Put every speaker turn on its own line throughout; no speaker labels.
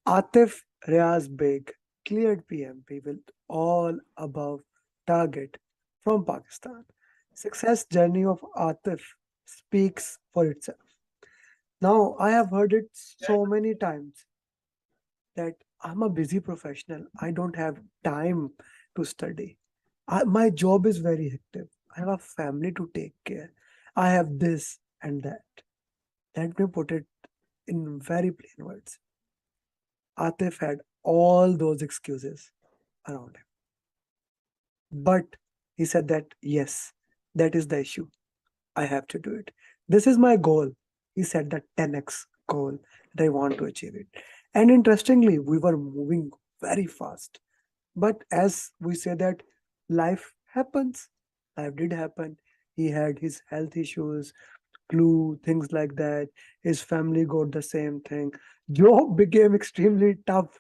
Atif Riaz Beg cleared PMP with all above target from Pakistan. Success journey of Atif speaks for itself. Now I have heard it so many times that I'm a busy professional. I don't have time to study. My job is very hectic. I have a family to take care. I have this and that. Let me put it in very plain words. Atif had all those excuses around him. But he said that, yes, that is the issue. I have to do it. This is my goal. He said that 10x goal that I want to achieve it. And interestingly, we were moving very fast. But as we say that life happens, life did happen. He had his health issues, flu, things like that. His family got the same thing. Job became extremely tough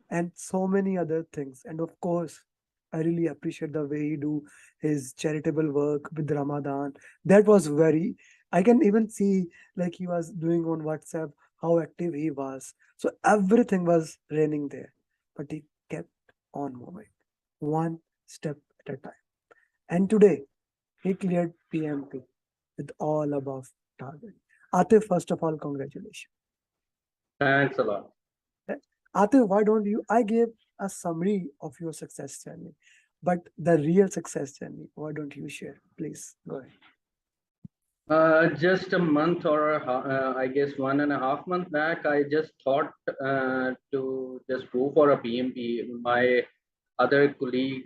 and so many other things. And of course, I really appreciate the way he do his charitable work with Ramadan. That was very, I can even see like he was doing on WhatsApp how active he was. So everything was raining there, but he kept on moving one step at a time. And today he cleared PMP with all above target. Atif, first of all, congratulations.
Thanks a lot.
Atif, why don't you? I gave a summary of your success journey, but the real success journey, why don't you share? Please go ahead.
Just a month or I guess 1.5 months back, I just thought to just go for a PMP. My other colleague,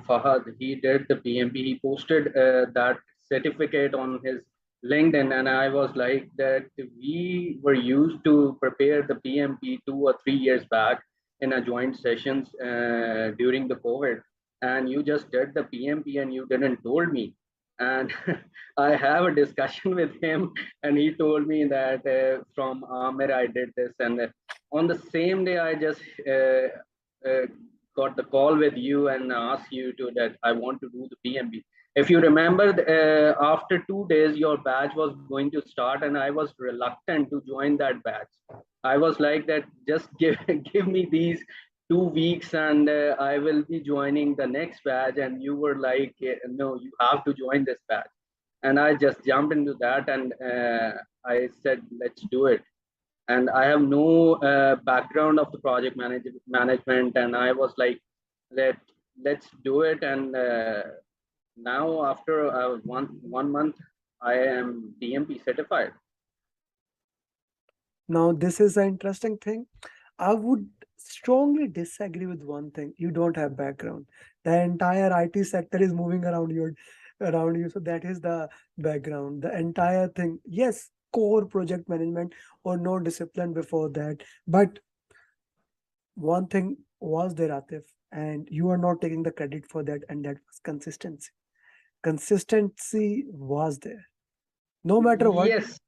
Fahad, he did the PMP. He posted that certificate on his LinkedIn, and I was like that we were used to prepare the PMP 2 or 3 years back in a joint sessions during the COVID, and you just did the PMP and you didn't told me. And I have a discussion with him, and he told me that from Amer I did this, and on the same day I just uh, got the call with you and asked you to that I want to do the PMB. If you remember, after 2 days your batch was going to start, and I was reluctant to join that batch. I was like that, just give give me these 2 weeks and I will be joining the next batch. And you were like, no, you have to join this batch. And I just jumped into that, and I said, let's do it. And I have no background of the management, and I was like, let let's do it. And now after one month, I am PMP certified.
Now, this is an interesting thing. I would strongly disagree with one thing. You don't have background. The entire IT sector is moving around you. So that is the background. The entire thing. Yes, core project management or no discipline before that. But one thing was there, Atif, and you are not taking the credit for that, and that was consistency. Consistency was there. No matter what.
Yes,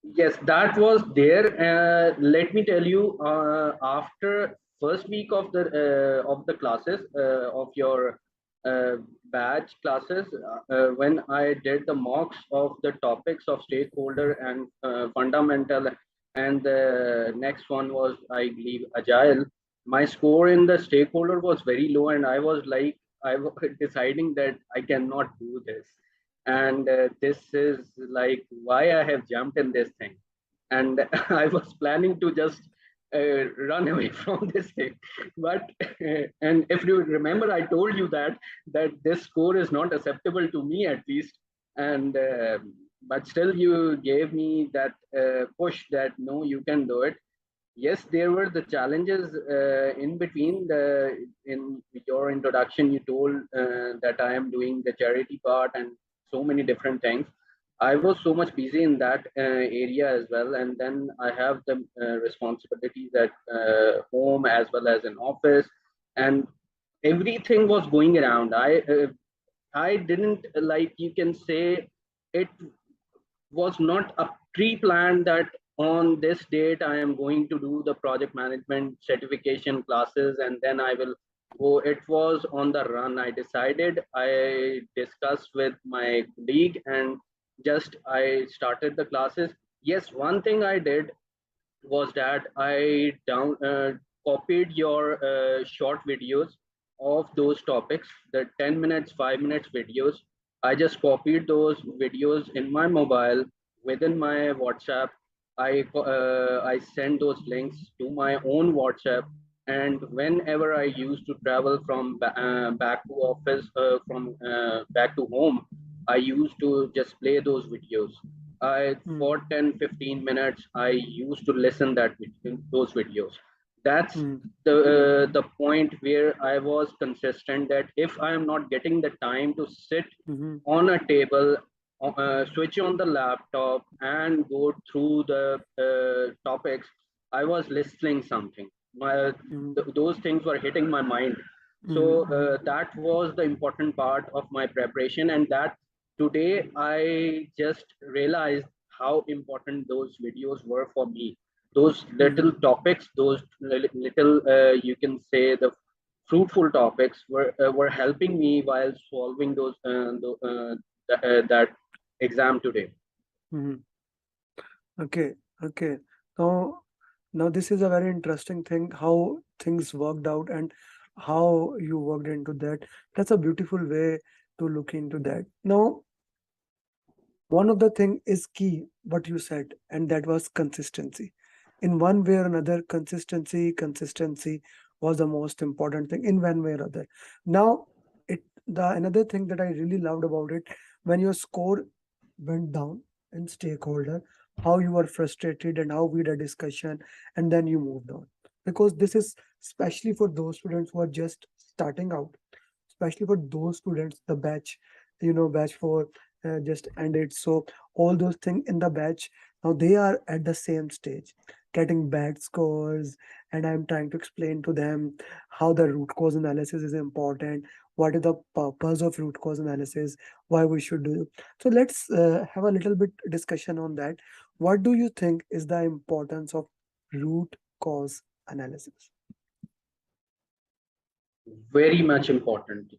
yes, that was there. Let me tell you, after first week of the classes of your uh, batch classes, when I did the mocks of the topics of stakeholder and fundamental, and the next one was, I believe, agile. My score in the stakeholder was very low, and I was like, I was deciding that I cannot do this, and this is like why I have jumped in this thing. And I was planning to just run away from this thing, but and if you remember, I told you that this score is not acceptable to me, at least. And but still you gave me that push that no, you can do it. Yes, there were the challenges in between. In your introduction, you told that I am doing the charity part and so many different things. I was so much busy in that area as well, and then I have the responsibilities at home as well as in office, and everything was going around. I didn't, like you can say, it was not a pre-planned that on this date I am going to do the project management certification classes and then I will go. It was on the run. I decided, I discussed with my colleague, and just I started the classes. Yes, one thing I did, was that I copied your short videos of those topics, the 10 minutes, 5 minutes videos. I just copied those videos in my mobile within my WhatsApp. I send those links to my own WhatsApp, and whenever I used to travel from back to office, from back to home, I used to just play those videos. I
Mm,
for 10-15 minutes I used to listen those videos. That's
mm,
the point where I was consistent that if I am not getting the time to sit
mhm,
on a table, switch on the laptop and go through the topics, I was listening something.
mhm,
Those things were hitting my mind.
mhm,
So
mhm,
that was the important part of my preparation, and that today I just realized how important those videos were for me. Those little
mhm,
topics, those little, you can say, the fruitful topics were helping me while solving that exam today.
mhm. Okay, okay. Now, now this is a very interesting thing how things worked out and how you worked into that. That's a beautiful way to look into that. Now, one of the thing is key what you said, and that was consistency. In one way or another, consistency was the most important thing in one way or other. Now, the another thing that I really loved about it, when your score went down in stakeholder, how you were frustrated and how we had a discussion, and then you moved on. Because this is especially for those students who are just starting out, especially for those students, the batch, batch four just ended. So all those things in the batch, now they are at the same stage, getting bad scores, and I'm trying to explain to them how the root cause analysis is important, what is the purpose of root cause analysis, why we should do. So let's have a little bit discussion on that. What do you think is the importance of root cause analysis?
Very much important.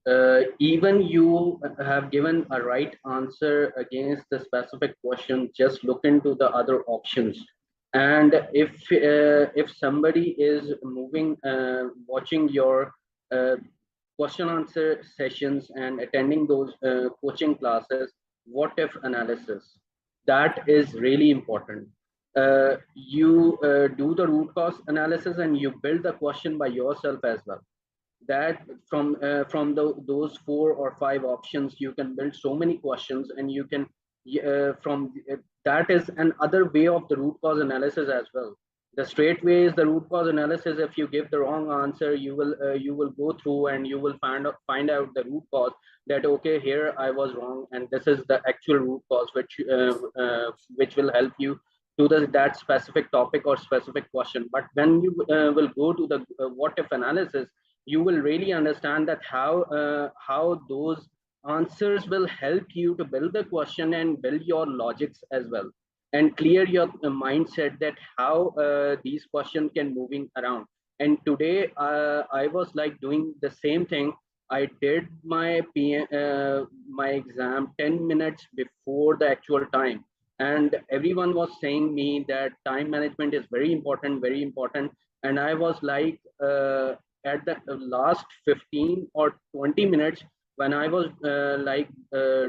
Even you have given a right answer against the specific question, just look into the other options. And if somebody is watching your uh, question answer sessions and attending those coaching classes, what if analysis, that is really important. You do the root cause analysis and you build the question by yourself as well. That from those 4 or 5 options you can build so many questions, and you can from that is another way of the root cause analysis as well. The straight way is the root cause analysis. If you give the wrong answer, you will go through and you will find out the root cause, that okay, here I was wrong and this is the actual root cause, which will help you to that specific topic or specific question. But when you will go to the what if analysis, you will really understand that how those answers will help you to build the question and build your logics as well, and clear your mindset that how these questions can moving around. And today I was like doing the same thing. I did my exam 10 minutes before the actual time, and everyone was saying me that time management is very important, very important. And I was like, at the last 15 or 20 minutes, when I was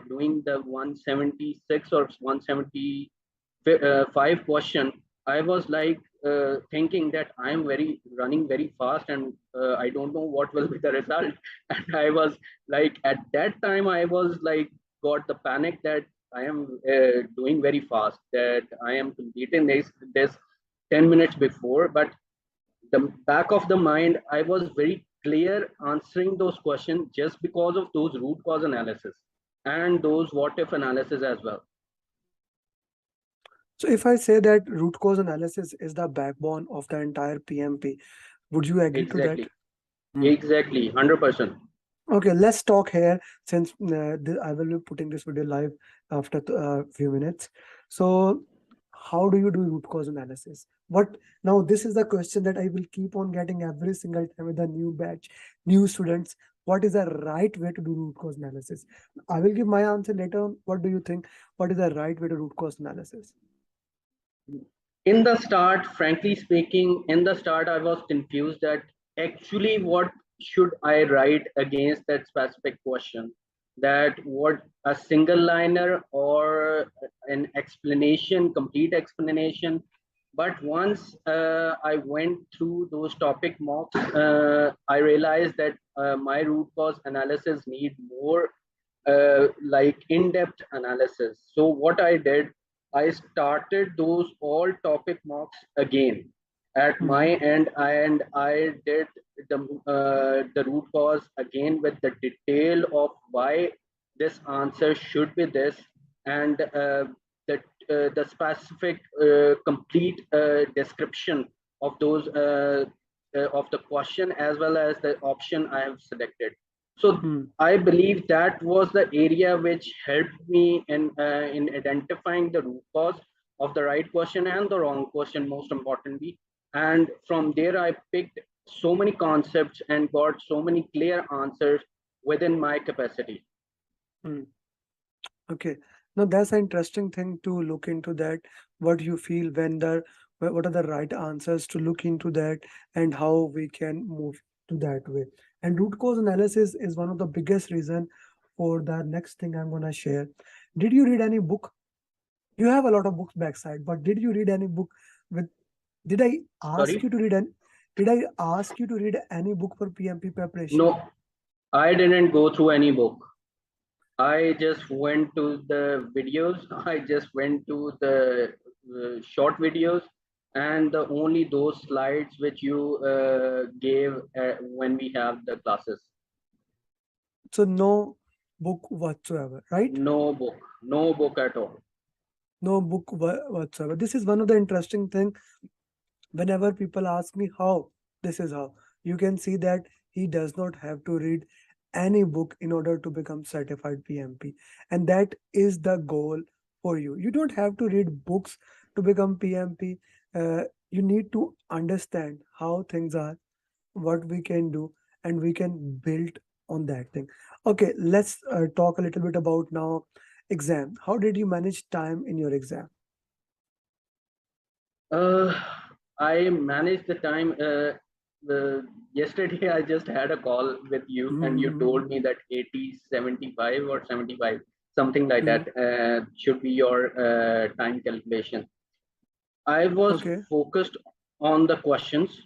doing the 176 or 175 question, I was like thinking that I am very running very fast, and I don't know what will be the result. And I was like, at that time, I was like, got the panic that I am doing very fast, that I am completing this 10 minutes before. But the back of the mind, I was very clear answering those questions just because of those root cause analysis and those what if analysis as well.
So if I say that root cause analysis is the backbone of the entire PMP, would you agree to that?
Exactly.
Hmm.
Exactly. 100%.
Okay, let's talk here since I will be putting this video live after a few minutes. So, how do you do root cause analysis? What now? This is the question that I will keep on getting every single time with a new batch, new students. What is the right way to do root cause analysis? I will give my answer later on. What do you think? What is the right way to root cause analysis?
In the start, frankly speaking, in the start, I was confused that actually what should I write against that specific question? That what a single liner or an explanation, complete explanation. But once I went through those topic mocks, I realized that my root cause analysis need more like in-depth analysis. So what I did, I started those all topic mocks again at my
Mm-hmm.
end, and I did the root cause again with the detail of why this answer should be this, and the the specific complete description of those of the question as well as the option I have selected. So I believe that was the area which helped me in identifying the root cause of the right question and the wrong question, most importantly. And from there, I picked so many concepts and got so many clear answers within my capacity.
Mm-hmm. Okay. Now that's an interesting thing to look into that. What you feel when what are the right answers to look into that and how we can move to that way. And root cause analysis is one of the biggest reason for the next thing I'm gonna share. Did you read any book? You have a lot of books backside, but did you read any book with did I ask
Sorry?
you to read an did I ask you to read any book for PMP preparation?
No, I didn't go through any book. I just went to the videos. I just went to the short videos and the only those slides which you gave when we have the classes.
So no book whatsoever, right?
No book at all.
No book whatsoever. This is one of the interesting thing. Whenever people ask me how, this is how you can see that he does not have to read any book in order to become certified PMP, and that is the goal for you. You don't have to read books to become PMP. You need to understand how things are, what we can do, and we can build on that thing. Okay, let's talk a little bit about now exam. How did you manage time in your exam?
Uh, I managed the time. Yesterday, I just had a call with you, and you
Mhm,
told me that 80, 75, or 75, something like
mhm.
that, should be your time calculation. I was
Okay.
focused on the questions.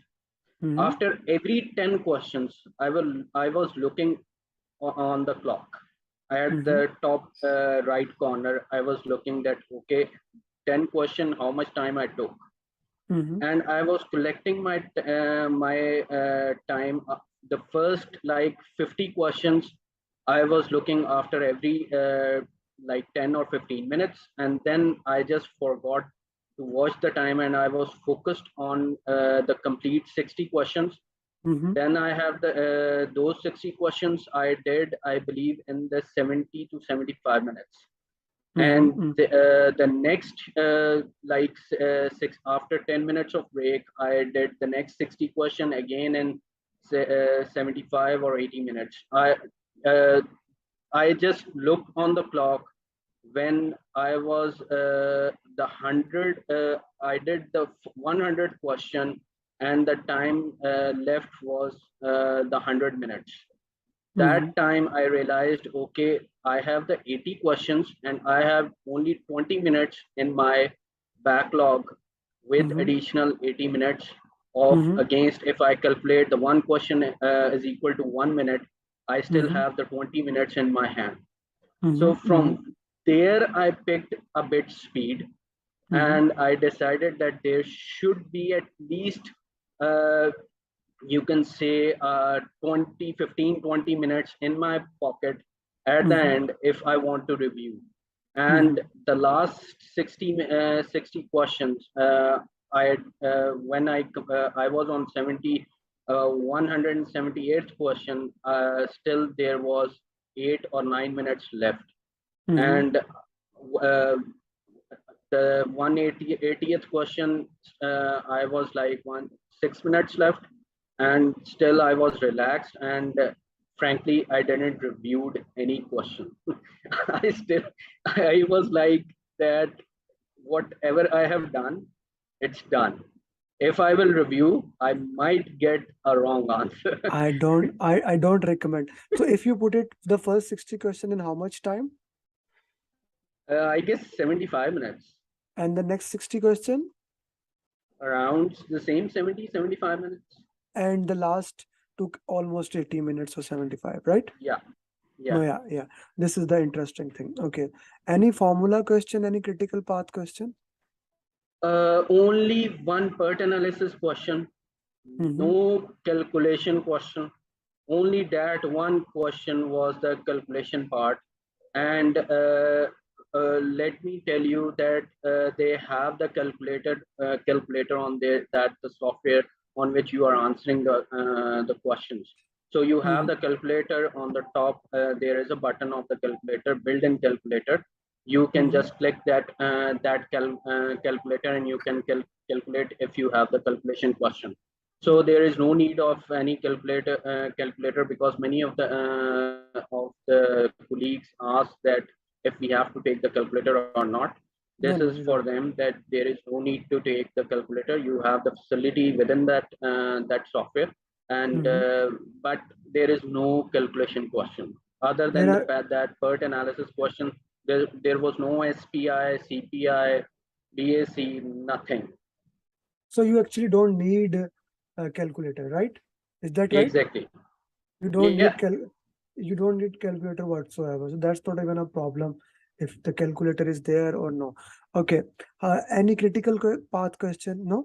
Mhm,
After every 10 questions, I was looking on the clock. At
mhm,
the top right corner, I was looking that, okay, 10 question, how much time I took.
mhm,
And I was collecting my time. The first like 50 questions, I was looking after every like 10 or 15 minutes, and then I just forgot to watch the time, and I was focused on the complete 60 questions.
mhm,
Then I have the those 60 questions I did, I believe, in the 70 to 75 minutes.
mhm,
And
mhm,
the next like six after 10 minutes of break, I did the next 60 question again in 75 or 80 minutes. Uh, I just looked on the clock when I was the 100. I did the 100 question, and the time left was the 100 minutes. That
mhm,
time I realized, okay, I have the 80 questions and I have only 20 minutes in my backlog with
mhm,
additional 80 minutes of
mhm,
against. If I calculate the one question is equal to 1 minute, I still
mhm,
have the 20 minutes in my hand. So
mhm,
from there, I picked a bit speed,
mhm,
and I decided that there should be at least uh, you can say 20, 15, 20 minutes in my pocket at the
mhm,
end if I want to review. And
mhm,
the last 60 questions, I when I was on 178th question, still there was 8 or 9 minutes left.
mhm,
And uh, the 180th question, I was like 6 minutes left, and still I was relaxed, and frankly, I didn't reviewed any question. I still, I was like that, whatever I have done, It's done. If I will review, I might get a wrong answer.
I don't recommend. So if you put it the first 60 question in how much time
I guess 75 minutes.
and the next 60 question
Around the same 70, 75 minutes.
and the last took almost 80 minutes or 75, right?
Yeah,
No,
yeah.
yeah. This is the interesting thing. Okay. Any formula question, any critical path question?
Only one PERT analysis question,
Mm-hmm.
no calculation question. Only that one question was the calculation part. And let me tell you that they have the calculator on there, that the software on which you are answering the questions. So you have
Mm-hmm.
the calculator on the top. There is a button of the calculator, built-in calculator. You can
Mm-hmm.
just click that calculator, and you can calculate if you have the calculation question. So
Mm-hmm.
there is no need of any calculator, because many of the colleagues ask that if we have to take the calculator or not. This is
No,
for
you don't.
them, that there is no need to take the calculator. You have the facility within that software, and
Mm-hmm.
but there is no calculation question other
There
than
are
that PERT analysis question. There was no SPI, CPI, BAC, nothing.
so you actually don't need a calculator, right? Is that right?
Exactly.
You don't
Yeah.
need you don't need calculator whatsoever. So that's not even a problem if the calculator is there or no. Okay. Any critical path question? No.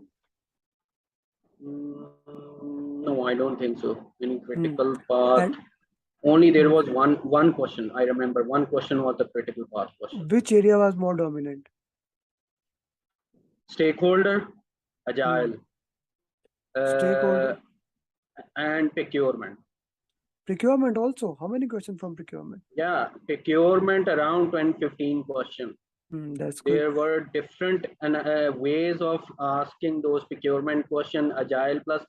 No, I don't think so. Any
Hmm.
critical path?
And
Only there was one question. I remember one question was the critical path question.
which area was more dominant?
Stakeholder,
Hmm.
agile,
Stakeholder,
uh, and procurement.
procurement also. How many questions from procurement?
Yeah, procurement around 10-15 questions.
Hmm, that's good.
There were different ways of asking those procurement question: agile plus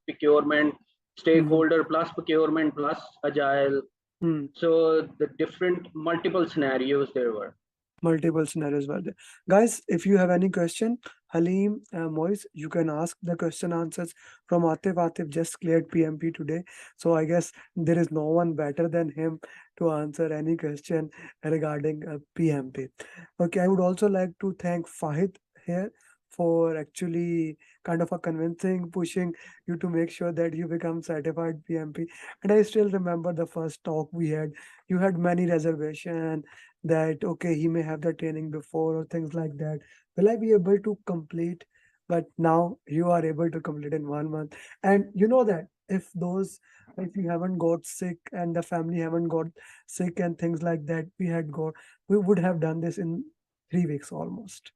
procurement,
Hmm.
stakeholder plus procurement plus agile.
Hmm.
So the different multiple scenarios there were.
Multiple scenarios were there. Guys, if you have any question, Halim, Moise, you can ask the question answers from Atif. Atif just cleared PMP today. So I guess there is no one better than him to answer any question regarding PMP. Okay, I would also like to thank Fahid here for actually kind of a convincing, pushing you to make sure that you become certified PMP. And I still remember the first talk we had. You had many reservation that okay he may have the training before or things like that, will I be able to complete, but now you are able to complete in 1 month. And you know that if you haven't got sick and the family haven't got sick and things like that, we would have done this in 3 weeks almost,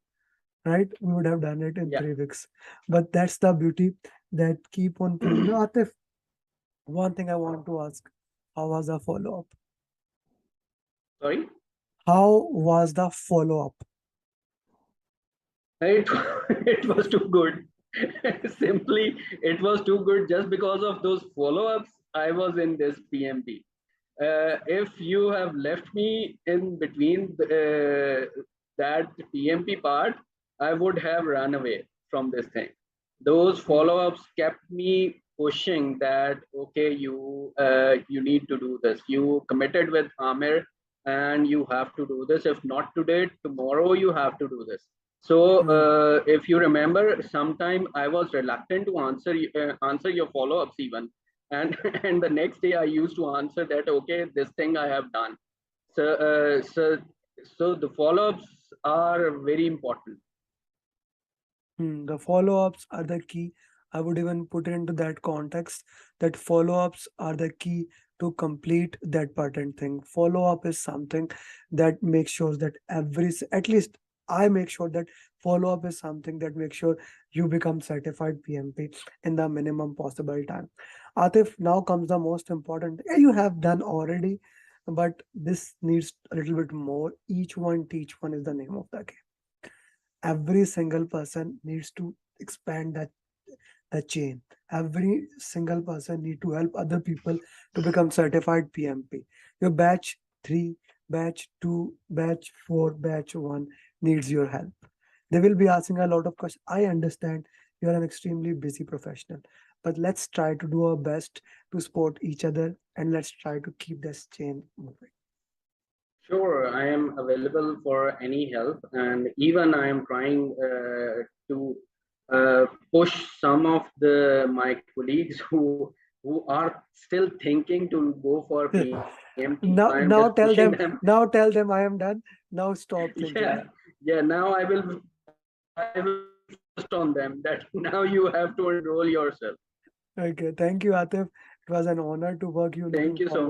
right? We would have done it in
Yeah.
3 weeks. But that's the beauty that keep on pulling. Atif, one thing I want to ask, how was the follow-up?
Sorry.
How was the follow-up?
It it was too good. Simply, it was too good just because of those follow-ups. I was in this PMP. If you have left me in between that PMP part, I would have run away from this thing. Those
Hmm.
follow-ups kept me pushing that okay, you need to do this. You committed with Amer, and you have to do this. If not today, tomorrow you have to do this. So
Hmm.
if you remember, sometime I was reluctant to answer your follow-ups even, and and the next day I used to answer that okay, this thing I have done. So the follow-ups are very important.
The follow-ups are the key. I would even put it into that context that follow-ups are the key to complete that pattern thing. Follow-up is something that makes sure that at least I make sure that follow-up is something that makes sure you become certified PMP in the minimum possible time. Atif, now comes the most important. Yeah, you have done already, but this needs a little bit more. Each one teach one is the name of the game. Every single person needs to expand the chain. Every single person need to help other people to become certified PMP. Your batch 3, batch 2, batch 4, batch 1 needs your help. They will be asking a lot of questions. I understand you are an extremely busy professional, but let's try to do our best to support each other and let's try to keep this chain moving.
Sure, I am available for any help, and even I am trying to push some of the my colleagues who are still thinking to go for PMT. So I am just
Now
pushing
tell
them.
them I am done. Now stop
Yeah,
thinking that.
yeah. Now I will focus on them that now you have to enroll yourself.
Okay, thank you, Atif. It was an honor to work you.
Thank
Looking
you so
forward.